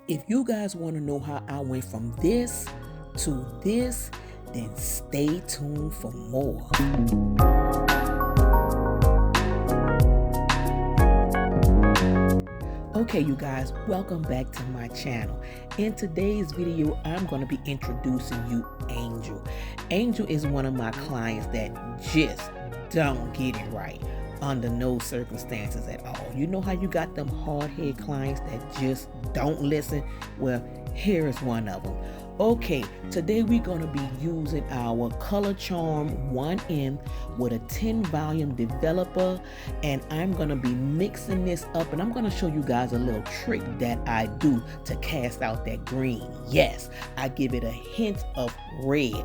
If you guys want to know how I went from this to this, then stay tuned for more. Okay, you guys, welcome back to my channel. In today's video, I'm going to be introducing you Angel. Angel is one of my clients that just don't get it right under no circumstances at all. You know how you got them hard-headed clients that just don't listen? Well, here is one of them. Okay, today we're going to be using our Color Charm 1M with a 10 volume developer, and I'm going to be mixing this up, and I'm going to show you guys a little trick that I do to cast out that green. Yes, I give it a hint of red.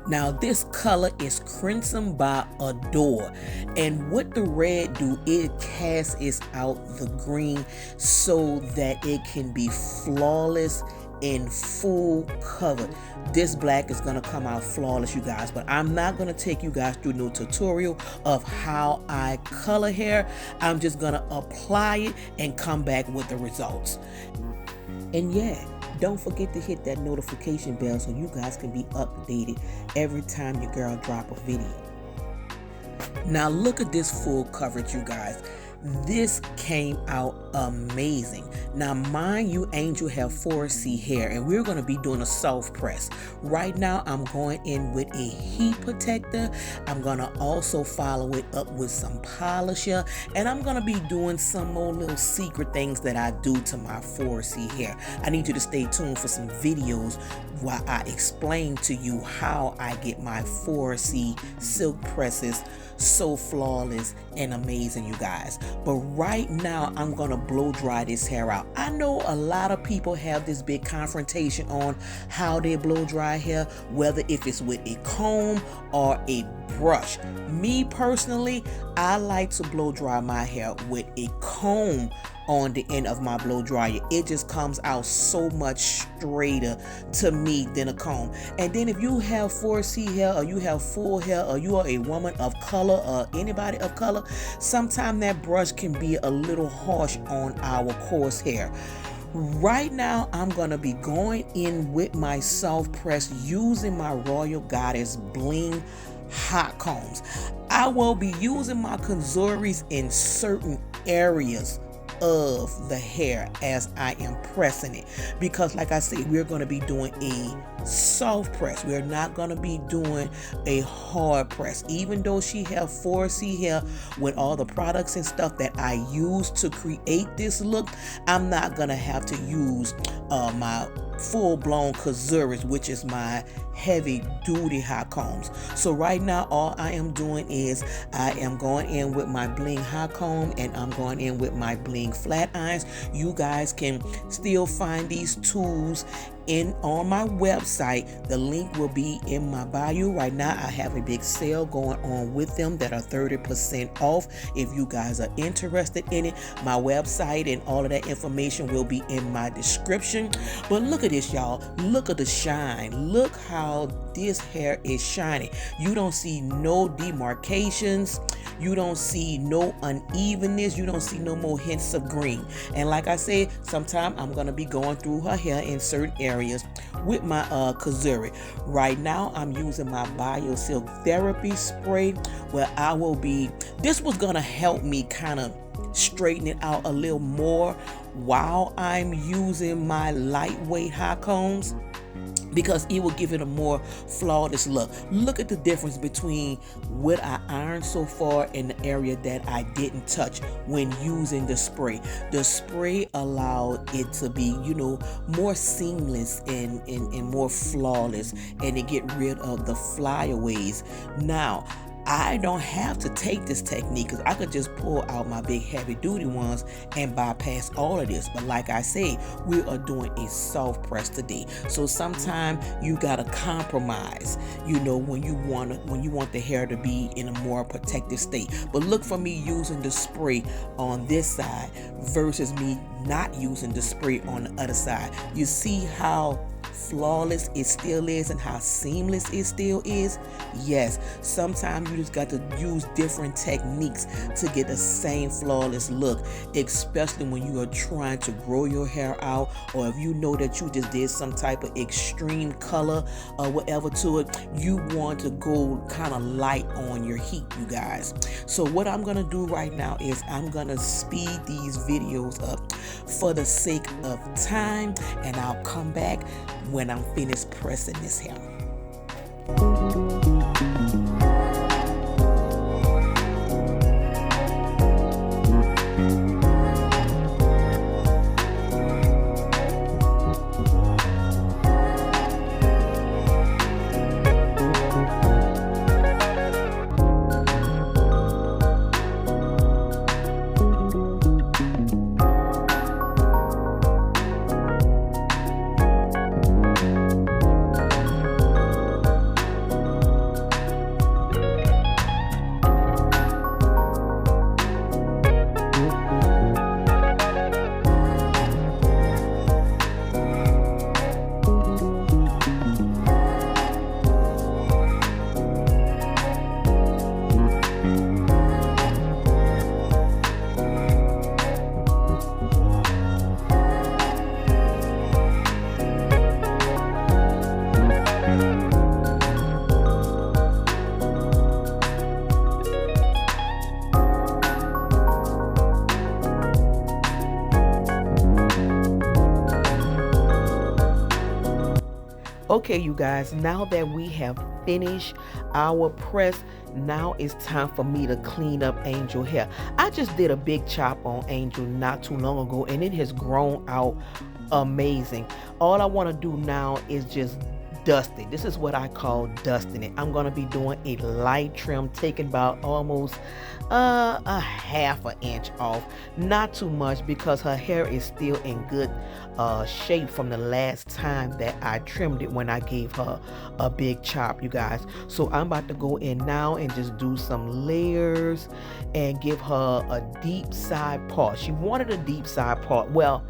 Now this color is Crimson by Adore, and what the red do, it casts out the green so that it can be flawless in full cover. This black is gonna come out flawless, you guys, but I'm not gonna take you guys through no tutorial of how I color hair. I'm just gonna apply it and come back with the results. And yeah, don't forget to hit that notification bell so you guys can be updated every time your girl drop a video. Now look at this full coverage, you guys. This came out amazing. Now mind you, Angel have 4C hair, and we're going to be doing a soft press. Right now I'm going in with a heat protector. I'm going to also follow it up with some polisher, and I'm going to be doing some more little secret things that I do to my 4C hair. I need you to stay tuned for some videos while I explain to you how I get my 4C silk presses so flawless and amazing, you guys. But right now I'm gonna blow dry this hair out. I know a lot of people have this big confrontation on how they blow dry hair, whether if it's with a comb or a brush. Me personally, I like to blow dry my hair with a comb on the end of my blow dryer. It just comes out so much straighter to me than a comb. And then if you have 4C hair, or you have full hair, or you are a woman of color, or anybody of color, sometimes that brush can be a little harsh on our coarse hair. Right now I'm gonna be going in with my soft press using my Royal Goddess Bling hot combs. I will be using my Konzuris in certain areas of the hair as I am pressing it, because like I said, we're going to be doing a soft press. We're not going to be doing a hard press. Even though she have 4C hair with all the products and stuff that I use to create this look, I'm not going to have to use my full-blown Konzuris, which is my heavy duty hot combs. So right now all I am doing is I am going in with my Bling hot comb, and I'm going in with my Bling flat irons. You guys can still find these tools on my website. The link will be in my bio. Right now I have a big sale going on with them that are 30% off. If you guys are interested in it, my website and all of that information will be in my description. But look at this, y'all. Look at the shine. Look how this hair is shining. You don't see no demarcations. You don't see no unevenness. You don't see no more hints of green. And like I said, sometimes I'm going to be going through her hair in certain areas with my Konzuri. Right now I'm using my BioSilk Therapy Spray, where I will be, this was going to help me kind of straighten it out a little more while I'm using my lightweight hot combs, because it will give it a more flawless look. Look at the difference between what I ironed so far and the area that I didn't touch when using the spray. The spray allowed it to be, you know, more seamless and more flawless, and to get rid of the flyaways. Now, I don't have to take this technique, because I could just pull out my big heavy duty ones and bypass all of this. But like I say, we are doing a soft press today, so sometimes you gotta compromise, you know, when you want the hair to be in a more protective state. But look for me using the spray on this side versus me not using the spray on the other side. You see how flawless it still is and how seamless it still is? Yes, sometimes you always got to use different techniques to get the same flawless look, especially when you are trying to grow your hair out, or if you know that you just did some type of extreme color or whatever to it. You want to go kind of light on your heat, you guys. So what I'm gonna do right now is I'm gonna speed these videos up for the sake of time, and I'll come back when I'm finished pressing this hair. Okay, you guys, now that we have finished our press, now it's time for me to clean up Angel hair. I just did a big chop on Angel not too long ago, and it has grown out amazing. All I want to do now is just dust it. This is what I call dusting it. I'm going to be doing a light trim, taking about almost a half an inch off. Not too much, because her hair is still in good shape from the last time that I trimmed it, when I gave her a big chop, you guys. So I'm about to go in now and just do some layers and give her a deep side part. She wanted a deep side part. Well,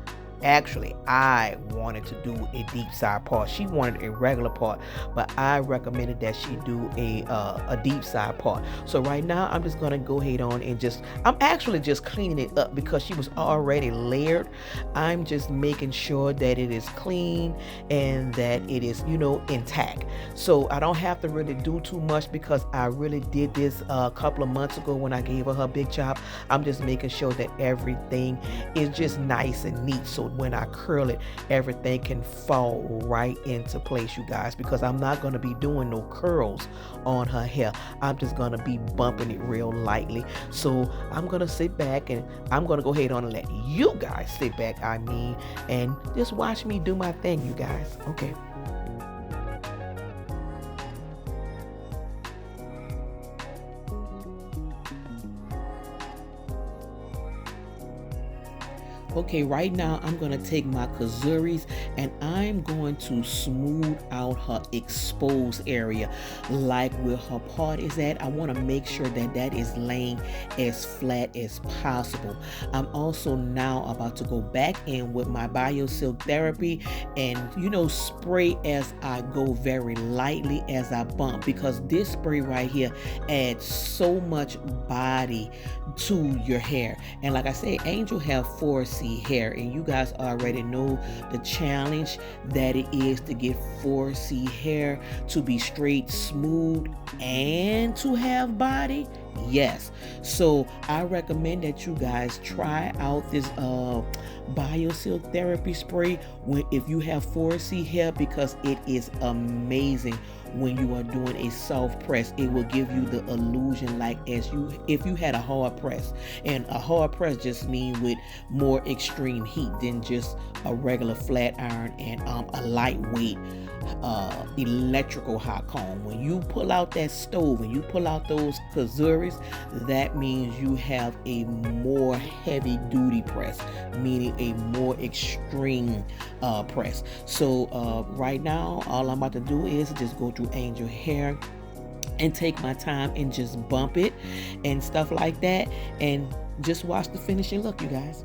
actually, I wanted to do a deep side part. She wanted a regular part, but I recommended that she do a deep side part. So right now, I'm just gonna go ahead on and I'm actually just cleaning it up, because she was already layered. I'm just making sure that it is clean and that it is, intact. So I don't have to really do too much, because I really did this a couple of months ago when I gave her big chop. I'm just making sure that everything is just nice and neat, so when I curl it, everything can fall right into place, you guys, because I'm not going to be doing no curls on her hair. I'm just going to be bumping it real lightly. So I'm going to sit back, and I'm going to go ahead on and let you guys sit back, and just watch me do my thing, you guys. Okay. Okay, right now I'm going to take my Kazuris and I'm going to smooth out her exposed area, like where her part is at. I want to make sure that that is laying as flat as possible. I'm also now about to go back in with my BioSilk Therapy and, spray as I go, very lightly as I bump, because this spray right here adds so much body to your hair. And like I say, Angel have 4C hair, and you guys already know the challenge that it is to get 4C hair to be straight, smooth, and to have body. Yes, so I recommend that you guys try out this BioSilk Therapy spray if you have 4C hair, because it is amazing. When you are doing a soft press, it will give you the illusion like if you had a hard press, and a hard press just means with more extreme heat than just a regular flat iron and a lightweight electrical hot comb. When you pull out that stove and you pull out those Kazuris, that means you have a more heavy duty press, meaning a more extreme press. So right now, all I'm about to do is just go through Angel hair and take my time and just bump it and stuff like that, and just watch the finishing look, you guys.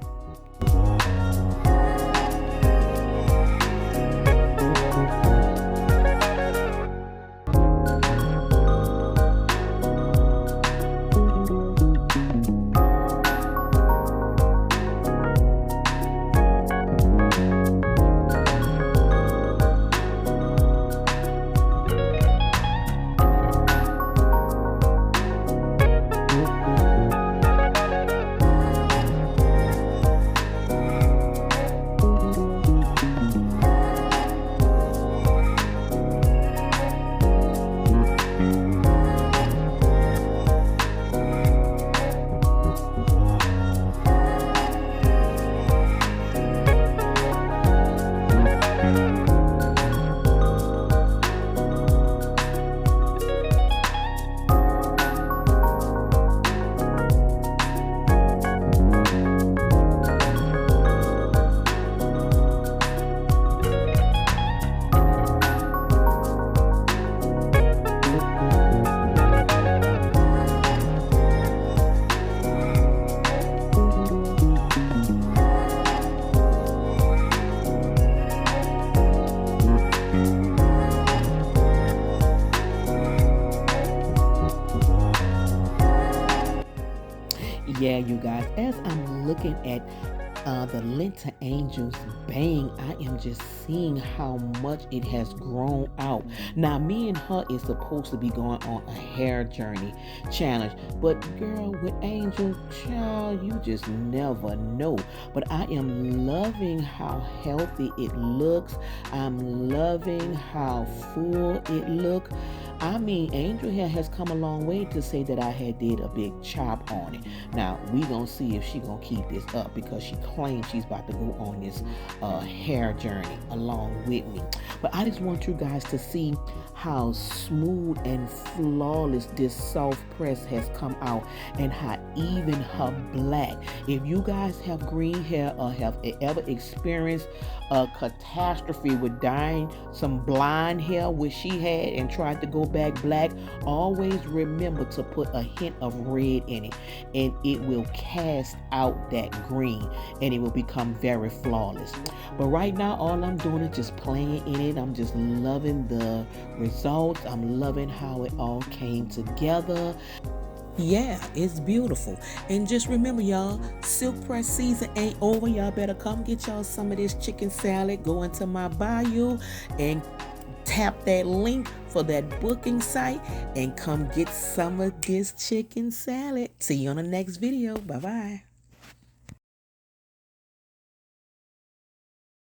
Yeah, you guys, as I'm looking at the Linta Angels bang, I am just seeing how much it has grown out. Now, me and her is supposed to be going on a hair journey challenge, but girl, with Angel, child, you just never know. But I am loving how healthy it looks. I'm loving how full it looks. I mean, Angel hair has come a long way to say that I had did a big chop on it. Now, we gonna see if she gonna keep this up because she claims she's about to go on this hair journey along with me. But I just want you guys to see how smooth and flawless this soft press has come out and how even her black. If you guys have green hair or have ever experienced a catastrophe with dyeing some blonde hair which she had and tried to go back black, always remember to put a hint of red in it and it will cast out that green and it will become very flawless. But right now all I'm doing is just playing in it. I'm just loving the results. I'm loving how it all came together. Yeah, it's beautiful. And just remember, y'all, silk press season ain't over. Y'all better come get y'all some of this chicken salad. Go into my bio and tap that link for that booking site and come get some of this chicken salad. See you on the next video. Bye-bye.